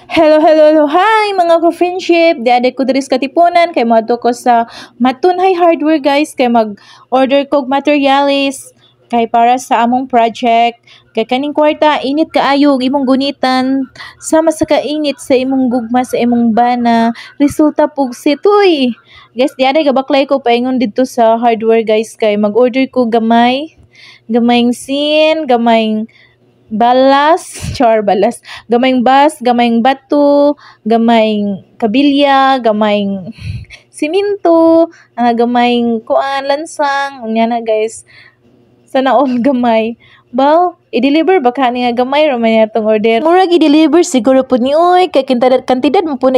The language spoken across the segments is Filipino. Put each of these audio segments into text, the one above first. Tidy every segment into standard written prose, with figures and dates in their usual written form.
Hello, hello, hello. Hi mga ka-friendship. Di aday ko diri sa Katipunan kay moadto ko sa Matunhay Hardware guys kay mag-order kog materialis kay para sa among project. Kay kaning kwarta init kaayo imong gunitan sama sa kainit sa imong gugma sa imong bana. Resulta pugsit uy. Guys, di aday gabaklay ko paingon didto sa hardware guys kay mag-order ko gamayng sin, gamayng balas, balas, gamayng bas, gamayng bato, gamayng kabilya, gamayng siminto, gamayng kuan lansang, unya na guys. Sana all gamay. Baw, i-deliver ba ka nga gamay ra man atong order. Murag i-deliver siguro po ni oy kay kantidad mo po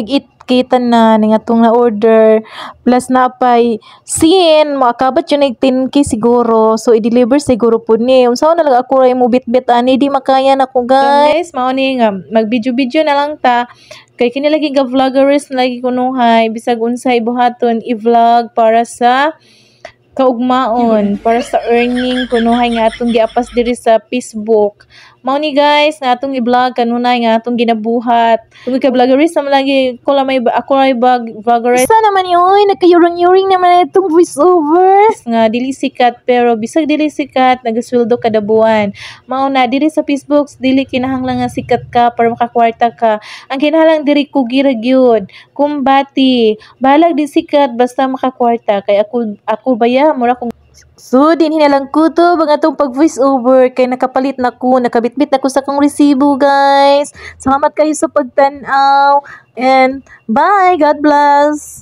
kita na nga atong na order plus na pay sin makakabat yun 10K siguro, so i-deliver siguro po ni unsa na lang ako ray mo bit-bit ani di makaya na ko guys. Mao ni nga mag-video na lang ta kay kini lagi ga vloggerist lagi kunuhay bisag unsay buhaton i-vlog para sa kaugmaon para sa earning kunuhay nga atong giapas diri sa Facebook. Mao ni guys nga atong i-vlog kanunay nga atong ginabuhat. Kung ka vloggerist naman lagi ko lang may ako ay vloggerist. Isa naman yoy nagkayuring-yuring naman itong voiceover. Nga dili sikat pero bisag dili sikat nagasweldo kada buwan. Mao na diri sa Facebook dili kinahanglan nga sikat ka para makakwarta ka. Ang kinahanglan diri kugira gyud. Kumbati, balag di sikat basta makakwarta kay ako baya mura kung so, din hinalang ko to, mga itong pag-voice over, kay nakapalit na ko, nakabitbit na ko sa kong resibo, guys. Salamat kayo sa pagtanaw, and bye, God bless.